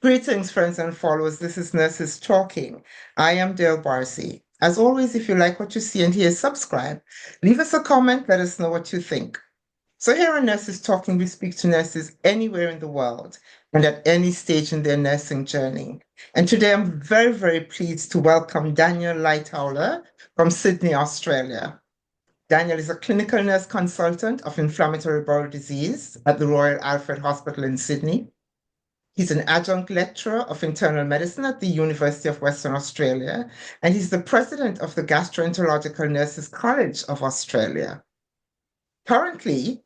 Greetings, friends and followers. This is Nurses Talking. I am Dale Barcy. As always, if you like what you see and hear, subscribe. Leave us a comment. Let us know what you think. So here on Nurses Talking, we speak to nurses anywhere in the world and at any stage in their nursing journey. And today I'm very, very pleased to welcome Daniel Lightowler from Sydney, Australia. Daniel is a clinical nurse consultant of inflammatory bowel disease at the Royal Alfred Hospital in Sydney. He's an adjunct lecturer of internal medicine at the University of Western Australia, and he's the president of the Gastroenterological Nurses College of Australia. Currently,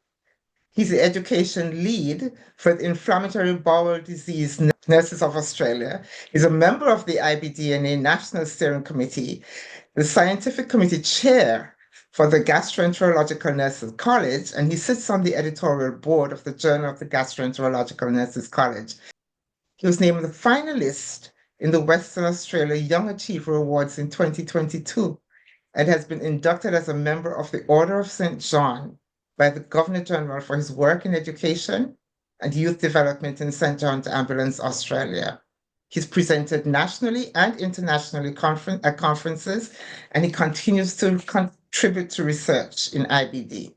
he's the education lead for the Inflammatory Bowel Disease Nurses of Australia. He's a member of the IBDNA National Steering Committee, the scientific committee chair for the Gastroenterological Nurses College, and he sits on the editorial board of the Journal of the Gastroenterological Nurses College. He was named the finalist in the Western Australia Young Achiever Awards in 2022 and has been inducted as a member of the Order of St. John by the Governor General for his work in education and youth development in St. John's Ambulance, Australia. He's presented nationally and internationally at conferences, and he continues to contribute to research in IBD.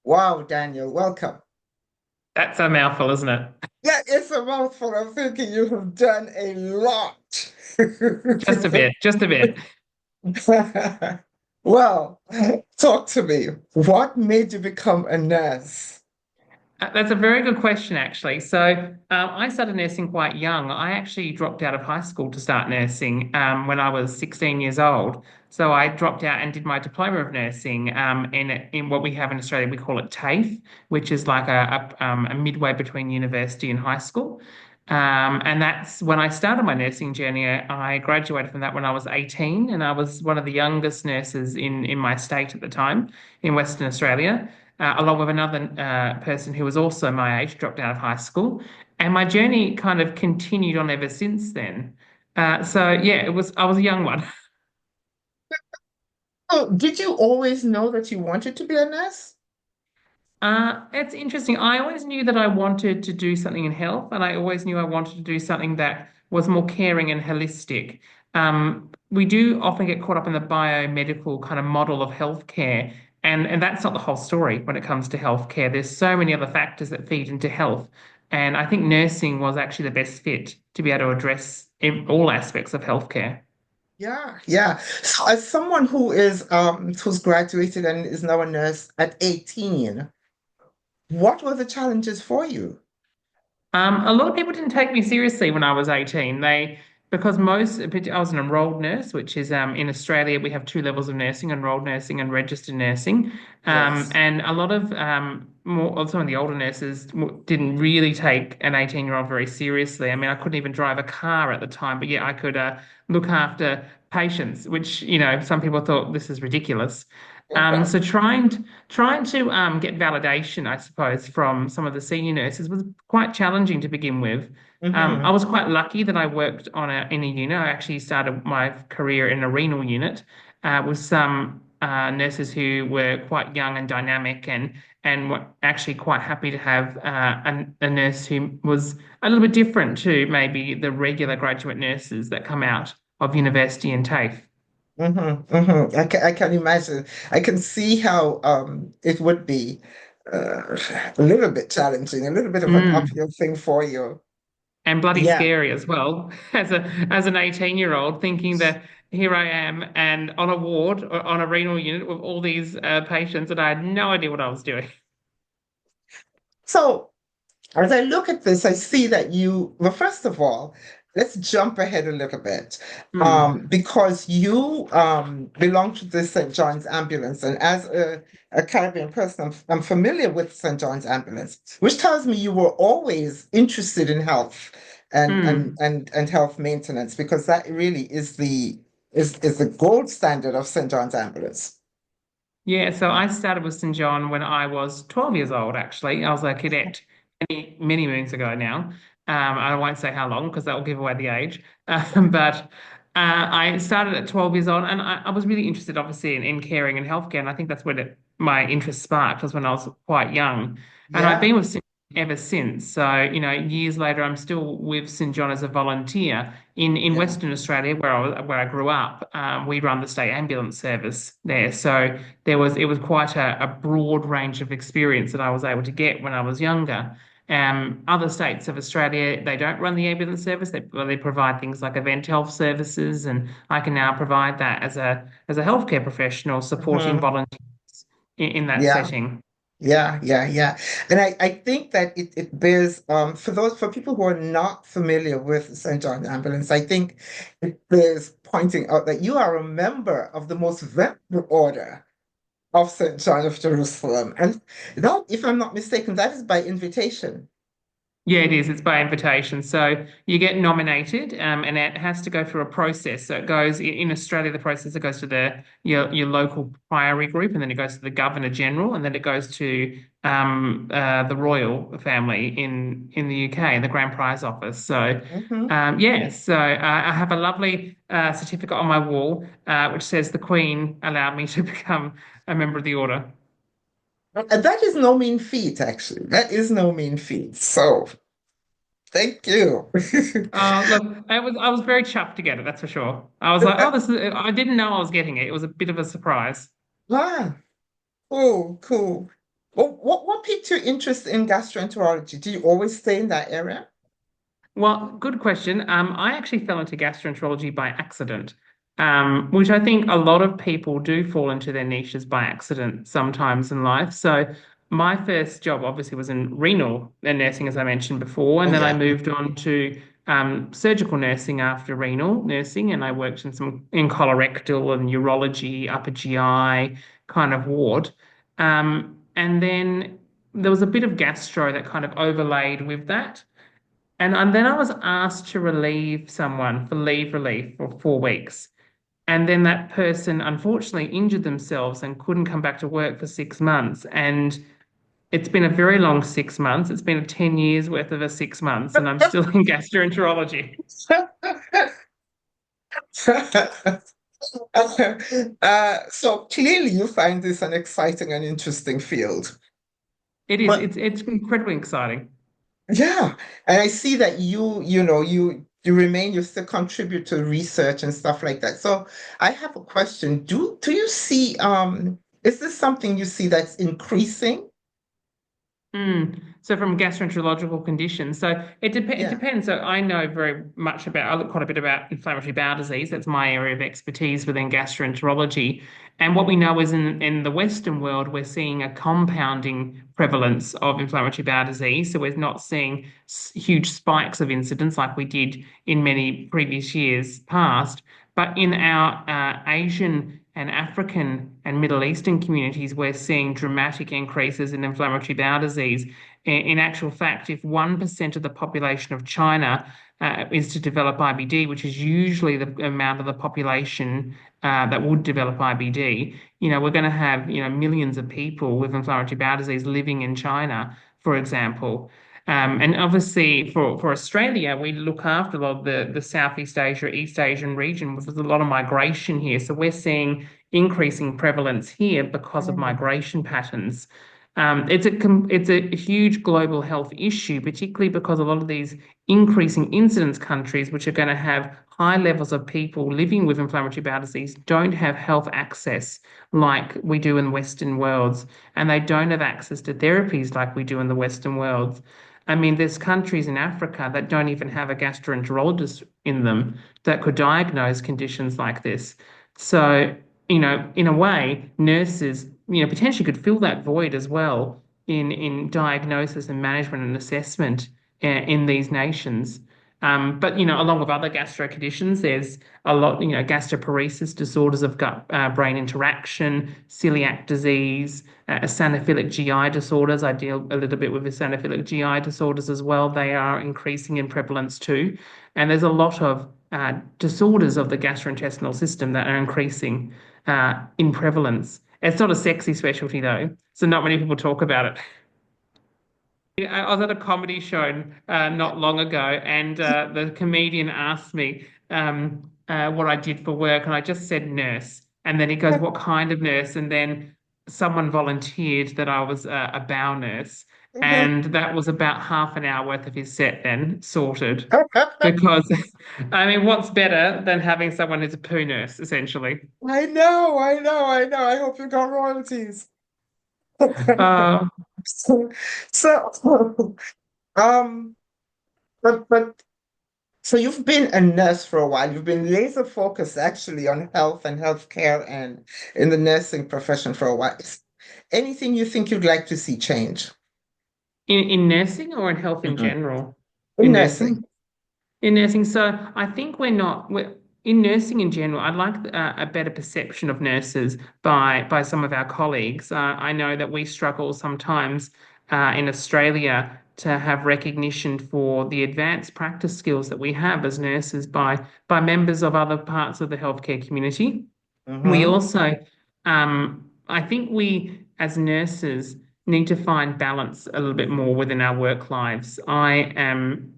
Wow, Daniel, welcome. That's a mouthful, isn't it? Yeah, it's a mouthful. I'm thinking you have done a lot. Just a bit, just a bit. Well, talk to me. What made you become a nurse? That's a very good question, actually. I started nursing quite young. I actually dropped out of high school to start nursing when I was 16 years old. So I dropped out and did my diploma of nursing in what we have in Australia. We call it TAFE, which is like a midway between university and high school. And that's when I started my nursing journey. I graduated from that when I was 18, and I was one of the youngest nurses in my state at the time in Western Australia, along with another person who was also my age, dropped out of high school. And my journey kind of continued on ever since then. Yeah, I was a young one. Oh, did you always know that you wanted to be a nurse? It's interesting. I always knew that I wanted to do something in health, and I always knew I wanted to do something that was more caring and holistic. We do often get caught up in the biomedical kind of model of healthcare, and that's not the whole story when it comes to healthcare. There's so many other factors that feed into health, and I think nursing was actually the best fit to be able to address all aspects of healthcare. Yeah, yeah. So as someone who's graduated and is now a nurse at 18, what were the challenges for you? A lot of people didn't take me seriously when I was 18. Because I was an enrolled nurse, which is in Australia, we have two levels of nursing, enrolled nursing and registered nursing. Yes. And a lot of some of the older nurses didn't really take an 18-year-old very seriously. I mean, I couldn't even drive a car at the time, but yeah, I could look after patients, which, some people thought this is ridiculous. So trying to get validation, I suppose, from some of the senior nurses was quite challenging to begin with. I Hmm. was quite lucky that I worked in a unit. I actually started my career in a renal unit with some nurses who were quite young and dynamic and were actually quite happy to have a nurse who was a little bit different to maybe the regular graduate nurses that come out of university and TAFE. I can imagine. I can see how it would be a little bit challenging, a little bit of an Mm. uphill thing for you. And bloody Yeah. scary as well as an 18-year-old thinking that here I am and on a ward or on a renal unit with all these patients and I had no idea what I was doing. So as I look at this, I see that well, first of all, let's jump ahead a little bit. Mm, Because you belong to the St. John's Ambulance, and as a Caribbean person, I'm familiar with St. John's Ambulance, which tells me you were always interested in health mm. and health maintenance, because that really is the gold standard of St. John's Ambulance. Yeah, so I started with St. John when I was 12 years old, actually. I was a cadet many moons ago now. I won't say how long because that will give away the age. But I started at 12 years old and I was really interested, obviously, in caring and healthcare. And I think that's where my interest sparked was when I was quite young. And I've Yeah. been with St. ever since. So, years later, I'm still with St John as a volunteer. In Yeah. Western Australia, where I grew up, we run the state ambulance service there. So it was quite a broad range of experience that I was able to get when I was younger. Other states of Australia, they don't run the ambulance service. They provide things like event health services, and I can now provide that as a healthcare professional supporting Mhm. volunteers in that Yeah. setting. Yeah, yeah, yeah. And I think that it bears for people who are not familiar with St. John Ambulance, I think it bears pointing out that you are a member of the most venerable order of St. John of Jerusalem. And that, if I'm not mistaken, that is by invitation. Yeah, it is. It's by invitation. So you get nominated, and it has to go through a process. So it goes in Australia, the process it goes to your local priory group, and then it goes to the Governor General, and then it goes to the royal family in the UK, the Grand Prize Office. So Hmm. yeah, so I have a lovely certificate on my wall, which says the Queen allowed me to become a member of the order. And that is no mean feat, actually. That is no mean feat. So thank you. Look, I was very chuffed to get it, that's for sure. I was like, oh, this is, I didn't know I was getting it. It was a bit of a surprise. Ah, cool, cool. Well, what piqued your interest in gastroenterology? Do you always stay in that area? Well, good question. I actually fell into gastroenterology by accident, which I think a lot of people do fall into their niches by accident sometimes in life. So my first job obviously was in renal nursing, as I mentioned before, Oh and then I yeah. moved on to surgical nursing after renal nursing, and I worked in colorectal and urology, upper GI kind of ward. And then there was a bit of gastro that kind of overlaid with that. And then I was asked to relieve someone for leave relief for 4 weeks. And then that person unfortunately injured themselves and couldn't come back to work for 6 months. And it's been a very long 6 months. It's been a 10 years worth of a 6 months, and I'm still in gastroenterology. So clearly you find this an exciting and interesting field. It is. But It's incredibly exciting. yeah, and I see that you remain, you still contribute to research and stuff like that. So I have a question. Do you see is this something you see that's increasing? So from gastroenterological conditions, so it Yeah. depends. So I know very much about, I look quite a bit about inflammatory bowel disease. That's my area of expertise within gastroenterology. And what we know is in the Western world, we're seeing a compounding prevalence of inflammatory bowel disease. So we're not seeing huge spikes of incidence like we did in many previous years past. But in our Asian and African and Middle Eastern communities, we're seeing dramatic increases in inflammatory bowel disease. In actual fact, if 1% of the population of China is to develop IBD, which is usually the amount of the population that would develop IBD, we're going to have, millions of people with inflammatory bowel disease living in China, for example. And obviously for Australia, we look after a lot of the Southeast Asia, East Asian region, with a lot of migration here. So we're seeing increasing prevalence here because of Mm. migration patterns. It's a huge global health issue, particularly because a lot of these increasing incidence countries, which are going to have high levels of people living with inflammatory bowel disease, don't have health access like we do in Western worlds, and they don't have access to therapies like we do in the Western worlds. I mean, there's countries in Africa that don't even have a gastroenterologist in them that could diagnose conditions like this. So, in a way, nurses, potentially could fill that void as well in diagnosis and management and assessment in these nations. But along with other gastro conditions, there's a lot, gastroparesis, disorders of gut brain interaction, celiac disease, eosinophilic GI disorders. I deal a little bit with eosinophilic GI disorders as well. They are increasing in prevalence too. And there's a lot of disorders of the gastrointestinal system that are increasing in prevalence. It's not a sexy specialty though, so not many people talk about it. I was at a comedy show not long ago, and the comedian asked me what I did for work, and I just said nurse. And then he goes, "What kind of nurse?" And then someone volunteered that I was a bowel nurse. And that was about half an hour worth of his set then sorted. Because, I mean, what's better than having someone who's a poo nurse, essentially? I know, I know, I know. I hope you got royalties. Uh, So, so, um, but so you've been a nurse for a while. You've been laser focused actually on health and healthcare and in the nursing profession for a while. Anything you think you'd like to see change? in nursing or in health in Mhm. general? In In nursing? nursing. In nursing, so I think we're in nursing in general. I'd like a better perception of nurses by some of our colleagues. I know that we struggle sometimes in Australia to have recognition for the advanced practice skills that we have as nurses by members of other parts of the healthcare community. We Hmm. also, I think we as nurses need to find balance a little bit more within our work lives. I'm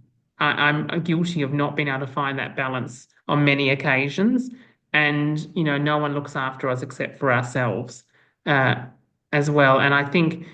guilty of not being able to find that balance on many occasions, and no one looks after us except for ourselves, uh, as well. And I think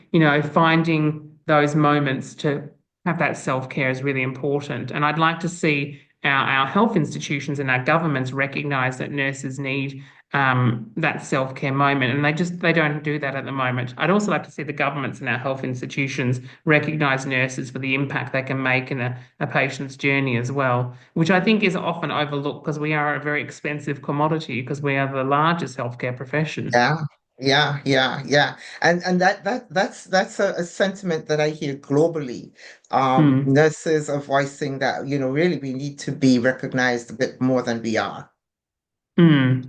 finding those moments to have that self-care is really important. And I'd like to see our health institutions and our governments recognize that nurses need that self-care moment, and they don't do that at the moment. I'd also like to see the governments and our health institutions recognize nurses for the impact they can make in a patient's journey as well, which I think is often overlooked because we are a very expensive commodity because we are the largest healthcare profession. Yeah, yeah, yeah, yeah. And that's a sentiment that I hear globally. Hmm. Nurses are voicing that, really we need to be recognized a bit more than we are. Hmm.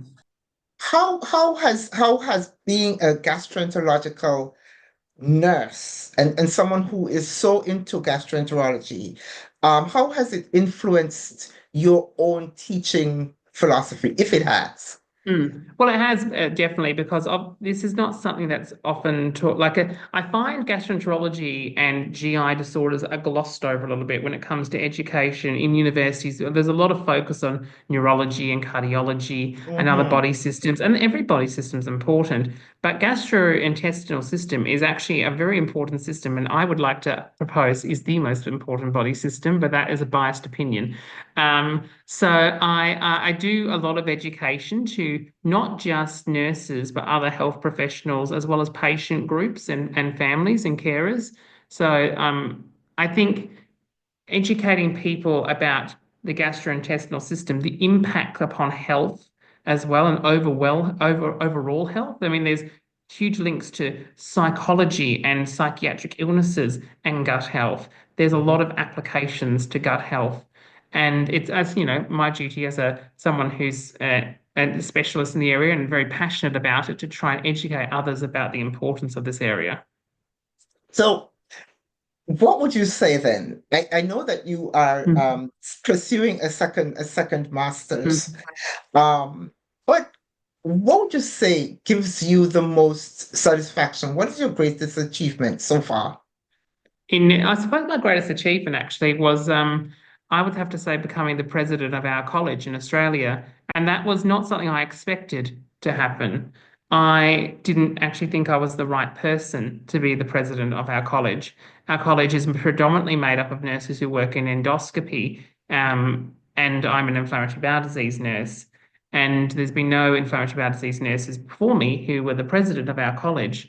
How has being a gastroenterological nurse and someone who is so into gastroenterology, how has it influenced your own teaching philosophy, if it has? Mm. Well, it has definitely because this is not something that's often taught. I find gastroenterology and GI disorders are glossed over a little bit when it comes to education in universities. There's a lot of focus on neurology and cardiology and other Hmm. body systems, and every body system is important. But gastrointestinal system is actually a very important system, and I would like to propose is the most important body system, but that is a biased opinion. So I do a lot of education to not just nurses, but other health professionals, as well as patient groups and families and carers. So I think educating people about the gastrointestinal system, the impact upon health as well, and overall health. I mean, there's huge links to psychology and psychiatric illnesses and gut health. There's a lot of applications to gut health. And it's, as you know, my duty as someone who's a specialist in the area and very passionate about it to try and educate others about the importance of this area. So what would you say then? I know that you are Mm. pursuing a second master's. Mm. But what would you say gives you the most satisfaction? What is your greatest achievement so far? I suppose my greatest achievement actually was I would have to say becoming the president of our college in Australia, and that was not something I expected to happen. I didn't actually think I was the right person to be the president of our college. Our college is predominantly made up of nurses who work in endoscopy, and I'm an inflammatory bowel disease nurse. And there's been no inflammatory bowel disease nurses before me who were the president of our college.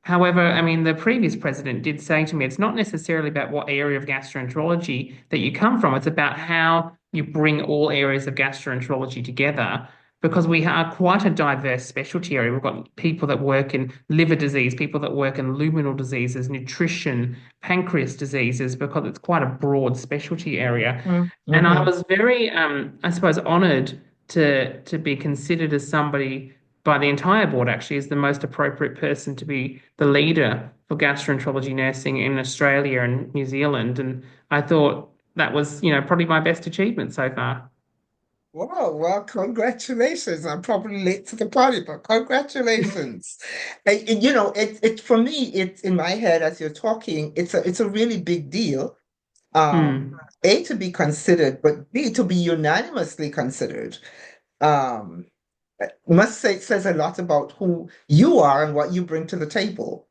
However, I mean, the previous president did say to me, it's not necessarily about what area of gastroenterology that you come from. It's about how you bring all areas of gastroenterology together because we are quite a diverse specialty area. We've got people that work in liver disease, people that work in luminal diseases, nutrition, pancreas diseases, because it's quite a broad specialty area. And I Mm-hmm. was very, I suppose, honored to be considered as somebody by the entire board actually as the most appropriate person to be the leader for gastroenterology nursing in Australia and New Zealand. And I thought that was, probably my best achievement so far. Wow, well, congratulations. I'm probably late to the party, but congratulations. It for me, it's in my head as you're talking, it's a really big deal. Hmm. A, to be considered, but B, to be unanimously considered. Um, must say it says a lot about who you are and what you bring to the table.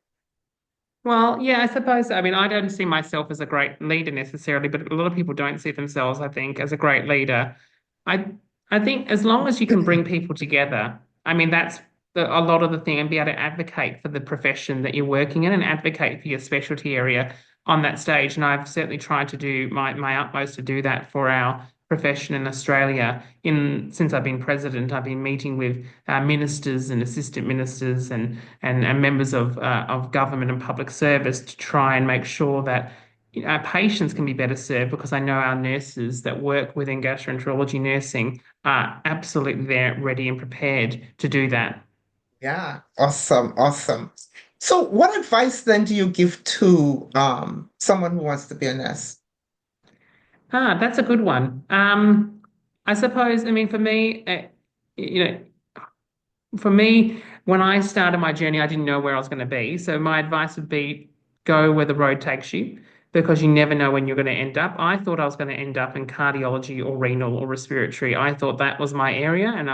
Well, yeah, I suppose. I mean, I don't see myself as a great leader necessarily, but a lot of people don't see themselves, I think, as a great leader. I I think as long as you can bring people together, I mean, that's a lot of the thing, and be able to advocate for the profession that you're working in and advocate for your specialty area on that stage. And I've certainly tried to do my utmost to do that for our profession in Australia. Since I've been president, I've been meeting with ministers and assistant ministers and members of government and public service to try and make sure that our patients can be better served because I know our nurses that work within gastroenterology nursing are absolutely there, ready and prepared to do that. Yeah, awesome, awesome. So, what advice then do you give to someone who wants to be a nurse? That's a good one. I suppose, I mean, for me, you know, when I started my journey, I didn't know where I was going to be. So my advice would be go where the road takes you because you never know when you're going to end up. I thought I was going to end up in cardiology or renal or respiratory. I thought that was my area, and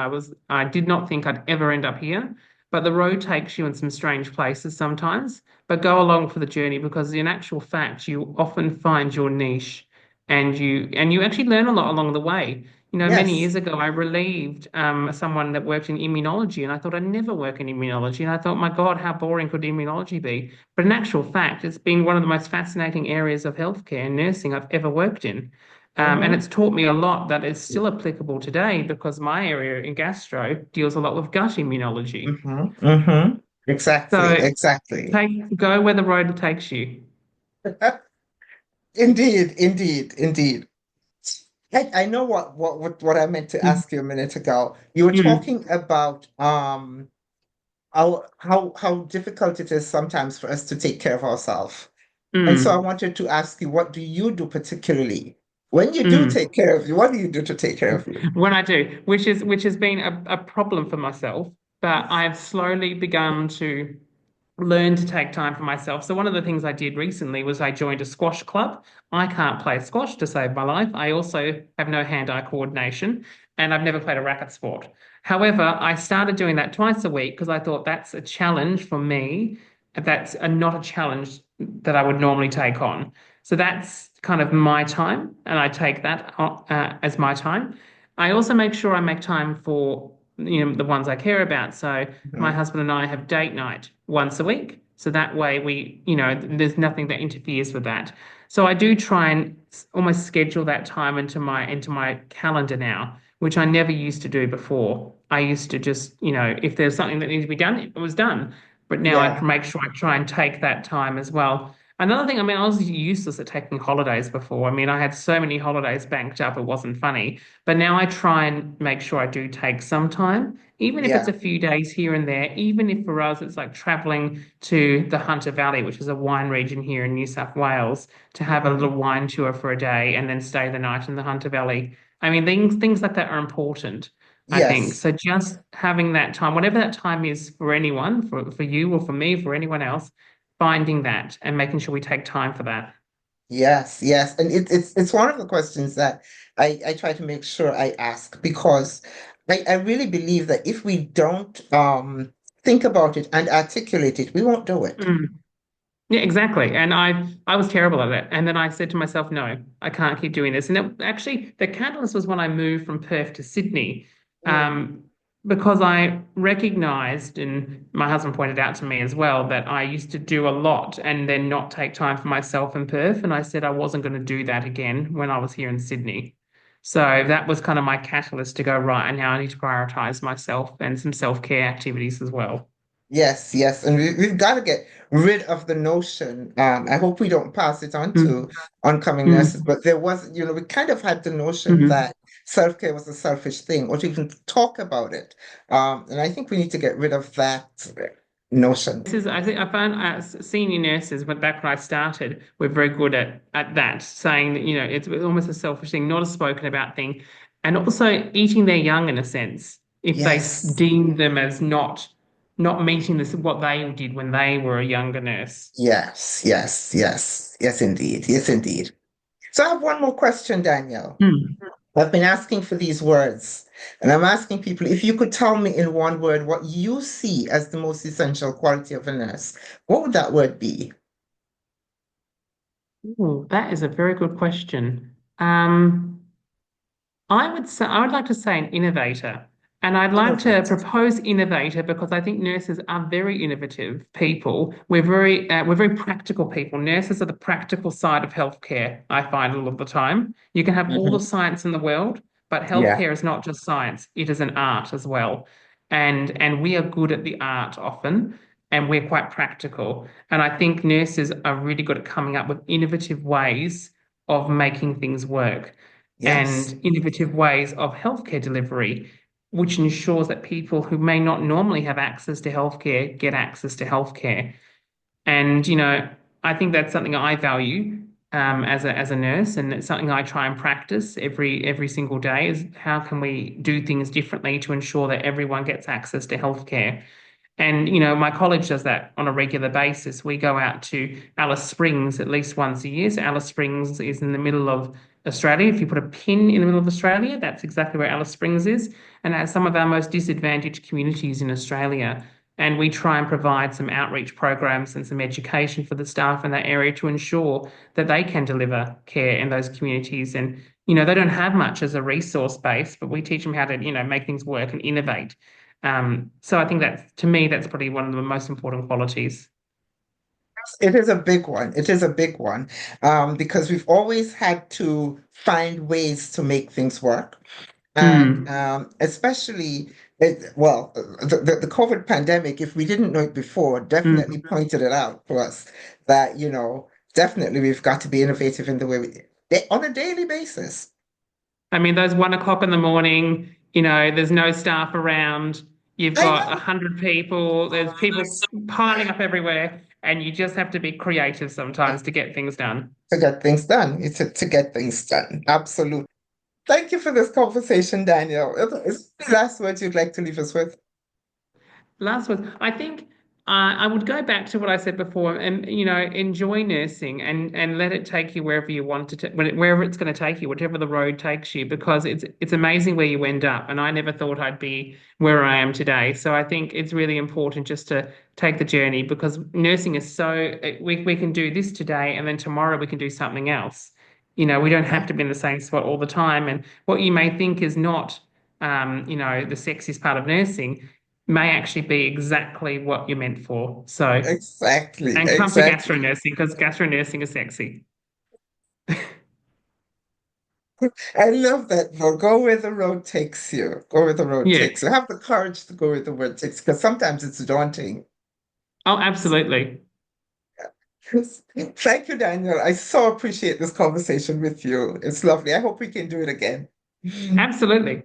I did not think I'd ever end up here. But the road takes you in some strange places sometimes. But go along for the journey because in actual fact, you often find your niche and you actually learn a lot along the way. Many Yes. years ago, I relieved someone that worked in immunology, and I thought I'd never work in immunology. And I thought, my God, how boring could immunology be? But in actual fact, it's been one of the most fascinating areas of healthcare and nursing I've ever worked in. And Mm-hmm. it's taught me a lot that is still applicable today because my area in gastro deals a lot with gut immunology. Mm-hmm. Mm-hmm. Exactly, So exactly. go where the road takes you. Indeed, indeed, indeed. I know what I meant to Mm, ask you a minute ago. You were mm, talking about how difficult it is sometimes for us to take care of ourselves. And so I mm, wanted to ask you, what do you do particularly when you do mm. take care of you? What do you do to take care of you? When I do, which has been a problem for myself, but I've slowly begun to learn to take time for myself. So one of the things I did recently was I joined a squash club. I can't play squash to save my life. I also have no hand-eye coordination, and I've never played a racket sport. However, I started doing that twice a week because I thought that's a challenge for me. That's not a challenge that I would normally take on. So that's kind of my time, and I take that as my time. I also make sure I make time for the ones I care about. So my Mhm. husband and I have date night once a week. So that way there's nothing that interferes with that. So I do try and almost schedule that time into my calendar now, which I never used to do before. I used to just, if there's something that needed to be done, it was done. But now I Yeah. make sure I try and take that time as well. Another thing, I mean, I was useless at taking holidays before. I mean, I had so many holidays banked up, it wasn't funny. But now I try and make sure I do take some time, even if it's Yeah. a few days here and there, even if for us it's like traveling to the Hunter Valley, which is a wine region here in New South Wales, to have a Hmm. little wine tour for a day and then stay the night in the Hunter Valley. I mean, things like that are important, I think. Yes. So just having that time, whatever that time is for anyone, for you or for me, for anyone else, finding that and making sure we take time for that. Yes, yes. And it's one of the questions that I try to make sure I ask because I really believe that if we don't think about it and articulate it, we won't do it. Mm. Yeah, exactly. And I was terrible at it. And then I said to myself, no, I can't keep doing this. And actually, the catalyst was when I moved from Perth to Sydney, Mm. um, because I recognized, and my husband pointed out to me as well, that I used to do a lot and then not take time for myself in Perth. And I said I wasn't going to do that again when I was here in Sydney. So that was kind of my catalyst to go, right, and now I need to prioritize myself and some self-care activities as well. Yes, yes. And we've got to get rid of the notion. I hope we don't pass it on to Mm, oncoming nurses, mm, but there was, we kind of had the notion mm. that self-care was a selfish thing, or to even talk about it. And I think we need to get rid of that notion. I think I found senior nurses, but back when I started, were very good at that, saying that, it's almost a selfish thing, not a spoken about thing. And also eating their young in a sense, if they Yes. deem them as not meeting this what they did when they were a younger nurse. Yes, yes, yes, yes, indeed. Yes, indeed. So I have one more question, Daniel. Hmm. I've been asking for these words, and I'm asking people if you could tell me in one word what you see as the most essential quality of a nurse, what would that word be? Ooh, that is a very good question. I would say I would like to say an innovator. And I'd like to Innovative. propose innovator because I think nurses are very innovative people. We're very practical people. Nurses are the practical side of healthcare, I find a lot of the time. You can have all the Mhm. science in the world, but Yeah. healthcare is not just science, it is an art as well. And we are good at the art often, and we're quite practical. And I think nurses are really good at coming up with innovative ways of making things work Yes. and innovative ways of healthcare delivery, which ensures that people who may not normally have access to healthcare get access to healthcare. And, I think that's something I value as a nurse, and it's something I try and practice every single day is how can we do things differently to ensure that everyone gets access to healthcare. And, my college does that on a regular basis. We go out to Alice Springs at least once a year. So Alice Springs is in the middle of Australia. If you put a pin in the middle of Australia, that's exactly where Alice Springs is. And that's some of our most disadvantaged communities in Australia. And we try and provide some outreach programs and some education for the staff in that area to ensure that they can deliver care in those communities. And, they don't have much as a resource base, but we teach them how to, make things work and innovate. So I think to me, that's probably one of the most important qualities. It is a big one. It is a big one, because we've always had to find ways to make things work. And Mm. especially, well, the COVID pandemic, if we didn't know it before, definitely Mm. pointed it out to us that, definitely we've got to be innovative in the way on a daily basis. I mean, those 1 o'clock in the morning, there's no staff around. You've I got know 100 people. There's people piling up everywhere, and you just have to be creative sometimes to get things done. to get things done. It's to get things done. Absolutely. Thank you for this conversation, Daniel. Is there any last words you'd like to leave us with? Last words. I think I would go back to what I said before, and enjoy nursing and let it take you wherever you want to, wherever it's going to take you, whatever the road takes you, because it's amazing where you end up. And I never thought I'd be where I am today. So I think it's really important just to take the journey because nursing is we can do this today, and then tomorrow we can do something else. We don't have Yeah, to be in the same spot all the time. And what you may think is not, the sexiest part of nursing may actually be exactly what you're meant for. So, exactly, and come for gastro exactly. nursing because gastro nursing is sexy. I love that. Well, go where the road takes you. Go where the road Yeah. takes you. Have the courage to go where the road takes, because sometimes it's daunting. Oh, absolutely. Thank you, Daniel. I so appreciate this conversation with you. It's lovely. I hope we can do it again. Absolutely.